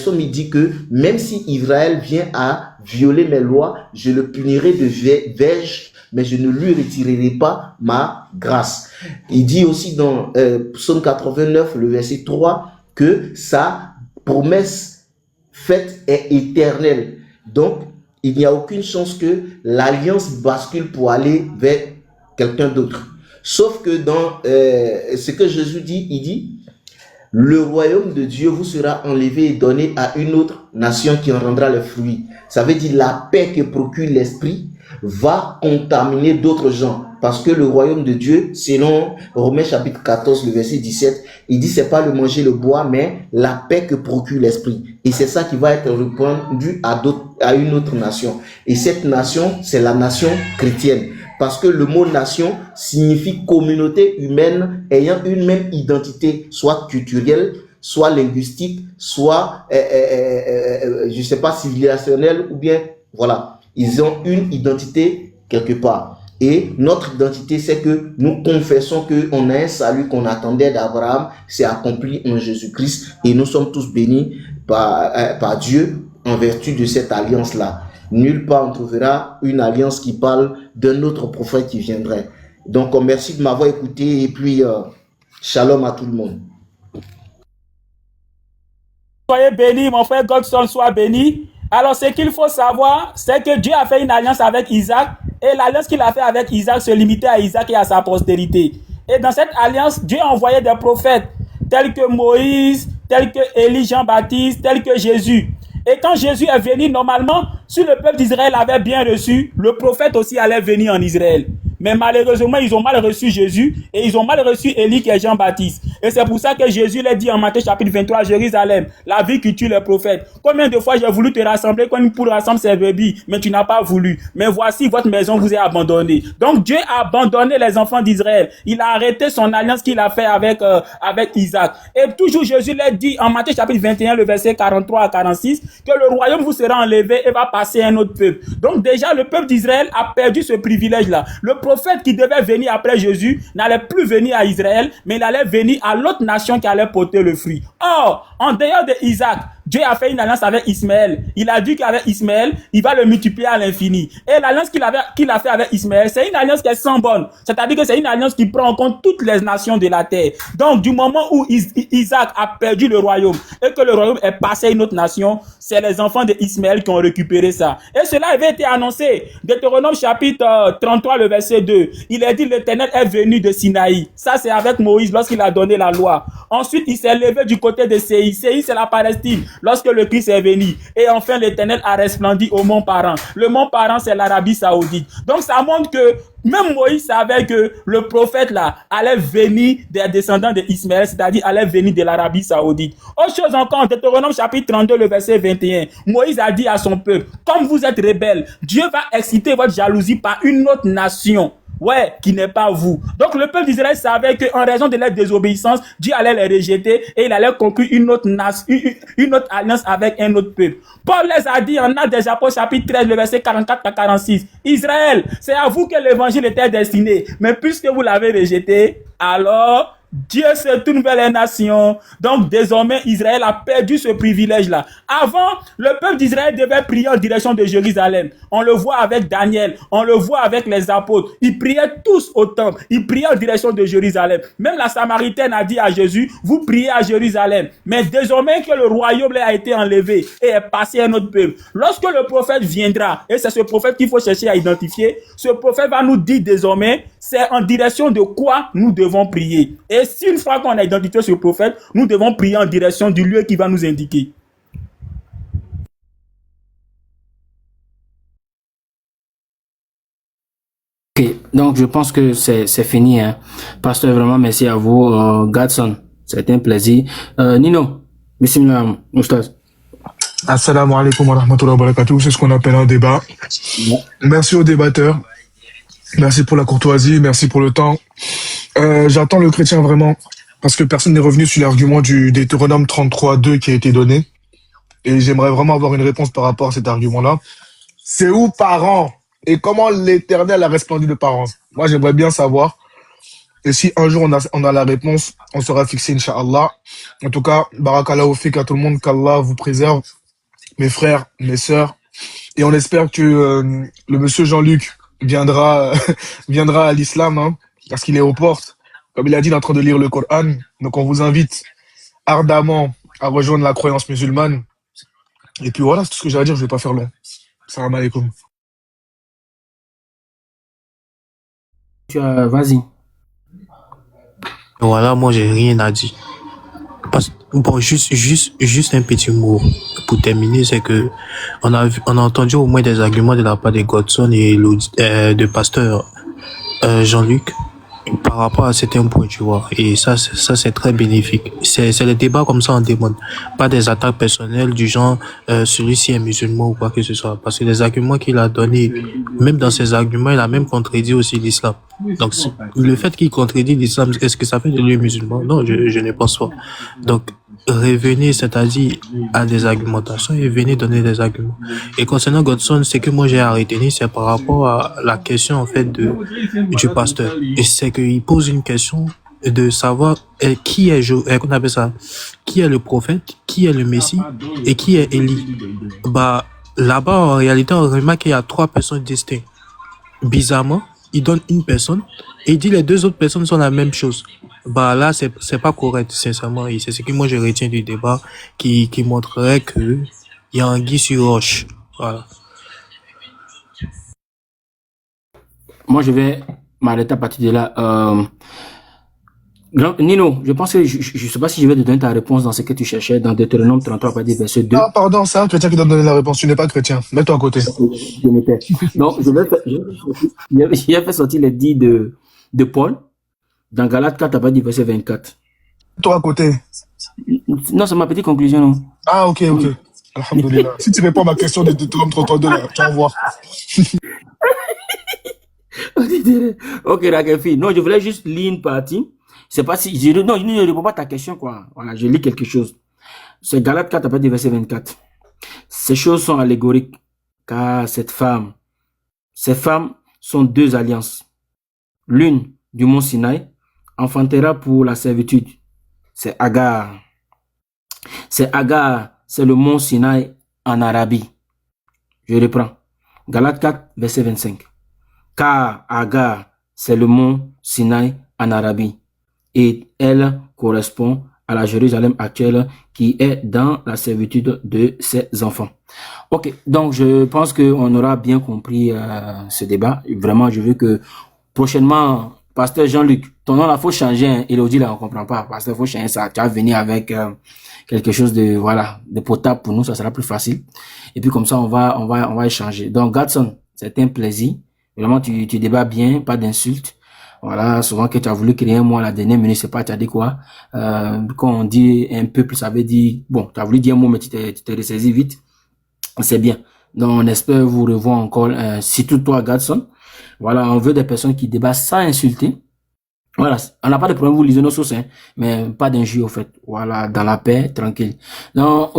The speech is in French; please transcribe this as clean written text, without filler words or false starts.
Psaume, il dit que même si Israël vient à violer mes lois, je le punirai de verge, mais je ne lui retirerai pas ma grâce. Il dit aussi dans Psaume 89, le verset 3, que sa promesse faite est éternelle. Donc, il n'y a aucune chance que l'alliance bascule pour aller vers quelqu'un d'autre. Sauf que dans ce que Jésus dit, il dit, le royaume de Dieu vous sera enlevé et donné à une autre nation qui en rendra les fruits. Ça veut dire la paix que procure l'esprit va contaminer d'autres gens. Parce que le royaume de Dieu, selon Romains chapitre 14, le verset 17, il dit c'est pas le manger, le boire, mais la paix que procure l'esprit. Et c'est ça qui va être répandu à une autre nation. Et cette nation, c'est la nation chrétienne. Parce que le mot nation signifie communauté humaine ayant une même identité, soit culturelle, soit linguistique, soit, je sais pas, civilisationnelle, ou bien, voilà. Ils ont une identité quelque part. Et notre identité, c'est que nous confessons qu'on a un salut qu'on attendait d'Abraham, c'est accompli en Jésus-Christ, et nous sommes tous bénis par Dieu en vertu de cette alliance-là. Nulle part on trouvera une alliance qui parle d'un autre prophète qui viendrait. Donc, merci de m'avoir écouté et puis shalom à tout le monde. Soyez bénis, mon frère Godson, soit béni. Alors, ce qu'il faut savoir, c'est que Dieu a fait une alliance avec Isaac et l'alliance qu'il a fait avec Isaac se limitait à Isaac et à sa postérité. Et dans cette alliance, Dieu a envoyé des prophètes tels que Moïse, tels que Élie, Jean-Baptiste, tels que Jésus. Et quand Jésus est venu, normalement, si le peuple d'Israël avait bien reçu, le prophète aussi allait venir en Israël. Mais malheureusement, ils ont mal reçu Jésus et ils ont mal reçu Élie qui est Jean-Baptiste. Et c'est pour ça que Jésus l'a dit en Matthieu chapitre 23 à Jérusalem, la vie qui tue les prophètes. Combien de fois j'ai voulu te rassembler comme pour rassembler ses brebis, mais tu n'as pas voulu. Mais voici, votre maison vous est abandonnée. Donc Dieu a abandonné les enfants d'Israël. Il a arrêté son alliance qu'il a fait avec Isaac. Et toujours Jésus l'a dit en Matthieu chapitre 21, le verset 43 à 46, que le royaume vous sera enlevé et va passer à un autre peuple. Donc déjà, le peuple d'Israël a perdu ce privilège-là. Le prophète qui devait venir après Jésus n'allait plus venir à Israël, mais il allait venir à l'autre nation qui allait porter le fruit. Or, en dehors de Isaac, Dieu a fait une alliance avec Ismaël. Il a dit qu'avec Ismaël, il va le multiplier à l'infini. Et l'alliance qu'il a fait avec Ismaël, c'est une alliance qui est sans borne. C'est-à-dire que c'est une alliance qui prend en compte toutes les nations de la terre. Donc, du moment où Isaac a perdu le royaume et que le royaume est passé à une autre nation, c'est les enfants d'Ismaël qui ont récupéré ça. Et cela avait été annoncé. Deutéronome chapitre 33, le verset 2. Il est dit, l'Éternel est venu de Sinaï. Ça, c'est avec Moïse lorsqu'il a donné la loi. Ensuite, il s'est levé du côté de Séir. Séir, c'est la Palestine. Lorsque le Christ est venu. Et enfin, l'Éternel a resplendi au mont Paran. Le mont Paran, c'est l'Arabie Saoudite. Donc, ça montre que même Moïse savait que le prophète là allait venir des descendants d'Ismaël, c'est-à-dire allait venir de l'Arabie Saoudite. Autre chose encore, Deutéronome chapitre 32, le verset 21. Moïse a dit à son peuple, comme vous êtes rebelles, Dieu va exciter votre jalousie par une autre nation. Ouais, qui n'est pas vous. Donc le peuple d'Israël savait qu'en raison de leur désobéissance, Dieu allait les rejeter et il allait conclure une autre alliance avec un autre peuple. Paul les a dit en Actes des Apôtres chapitre 13, le verset 44 à 46. Israël, c'est à vous que l'évangile était destiné, mais puisque vous l'avez rejeté, alors Dieu se tourne vers les nations. Donc désormais Israël a perdu ce privilège-là. Avant, le peuple d'Israël devait prier en direction de Jérusalem. On le voit avec Daniel, on le voit avec les apôtres. Ils priaient tous au temple. Ils priaient en direction de Jérusalem. Même la Samaritaine a dit à Jésus, vous priez à Jérusalem. Mais désormais que le royaume a été enlevé et est passé à un autre peuple, lorsque le prophète viendra, et c'est ce prophète qu'il faut chercher à identifier, ce prophète va nous dire désormais, c'est en direction de quoi nous devons prier. Et si une fois qu'on a identifié ce prophète, nous devons prier en direction du lieu qui va nous indiquer. Ok, donc je pense que c'est fini. Hein. Pasteur, vraiment merci à vous. Godson, c'était un plaisir. Nino, bismillah, Oustaz. Assalamu alaikum wa rahmatullahi wa barakatuh. C'est ce qu'on appelle un débat. Merci aux débatteurs. Merci pour la courtoisie, merci pour le temps. J'attends le chrétien vraiment, parce que personne n'est revenu sur l'argument du Deutéronome 33.2 qui a été donné. Et j'aimerais vraiment avoir une réponse par rapport à cet argument-là. C'est où parents? Et comment l'Éternel a resplendu de parents? Moi, j'aimerais bien savoir. Et si un jour on a la réponse, on sera fixé, Inch'Allah. En tout cas, barakallahu fik à tout le monde, qu'Allah vous préserve, mes frères, mes sœurs. Et on espère que le monsieur Jean-Luc viendra, viendra à l'islam, hein, parce qu'il est aux portes. Comme il a dit, il est en train de lire le Coran. Donc on vous invite ardemment à rejoindre la croyance musulmane. Et puis voilà, c'est tout ce que j'ai à dire, je vais pas faire long. Salam alaikum. Vas-y. Voilà, moi j'ai rien à dire. Bon, juste un petit mot pour terminer, c'est que on a entendu au moins des arguments de la part de Godson et de pasteur Jean-Luc par rapport à certains points, tu vois. Et ça c'est très bénéfique. C'est le débat comme ça on demande, pas des attaques personnelles du genre celui-ci est musulman ou quoi que ce soit. Parce que les arguments qu'il a donnés, même dans ses arguments, il a même contredit aussi l'islam. Donc le fait qu'il contredit l'islam, est-ce que ça fait de lui musulman? Non, je ne pense pas. Donc revenez, c'est-à-dire à des argumentations et venez donner des arguments. Et concernant Godson, ce que moi j'ai à retenir, c'est par rapport à la question en fait du pasteur. Et c'est qu'il pose une question de savoir qui est qu'on appelle ça, qui est le prophète, qui est le Messie et qui est Élie. Bah là-bas en réalité on remarque qu'il y a 3 personnes distinctes. Bizarrement, il donne une personne et il dit les 2 autres personnes sont la même chose. Bah là c'est pas correct sincèrement, et c'est ce que moi je retiens du débat qui montrerait que il y a anguille sur roche. Voilà. Moi, je vais m'arrêter à partir de là. Nino, je pense que je sais pas si je vais te donner ta réponse dans ce que tu cherchais dans Deutéronome 33, verset 2. Ah, pardon, c'est un chrétien qui doit donner la réponse. Tu n'es pas chrétien. Mets-toi à côté. Je m'étais. Donc, je vais faire sortir les 10 de Paul dans Galates 4, verset 24. Toi à côté. Non, c'est ma petite conclusion, non? Ah, ok. Alhamdoulilah. Si tu réponds à ma question de Deutéronome 32, là, tu vas voir. Ok, Rakefi. Non, je voulais juste lire une partie. C'est pas si, je ne réponds pas à ta question, quoi. Voilà, je lis quelque chose. C'est Galates 4, verset 24. Ces choses sont allégoriques, car ces femmes sont 2 alliances. L'une du mont Sinaï enfantera pour la servitude. C'est Agar. C'est le mont Sinaï en Arabie. Je reprends. Galates 4, verset 25. Car Agar, c'est le mont Sinaï en Arabie. Et elle correspond à la Jérusalem actuelle qui est dans la servitude de ses enfants. Ok, donc je pense qu'on aura bien compris ce débat. Vraiment, je veux que prochainement, pasteur Jean-Luc, ton nom là, faut changer. Hein. Elodie là, on comprend pas. Pasteur, faut changer ça. Tu vas venir avec quelque chose de potable pour nous, ça sera plus facile. Et puis comme ça, on va échanger. Donc, Godson, c'est un plaisir. Vraiment, tu débats bien, pas d'insultes. Voilà, souvent que tu as voulu créer un mot à la dernière minute, c'est pas, tu as dit quoi? Quand on dit un peuple, ça veut dire, bon, tu as voulu dire un mot, mais tu t'es ressaisi vite. C'est bien. Donc, on espère vous revoir encore, surtout toi, Godson. Voilà, on veut des personnes qui débattent sans insulter. Voilà, on n'a pas de problème, vous lisez nos sources, hein, mais pas d'injure, au fait. Voilà, dans la paix, tranquille. Donc,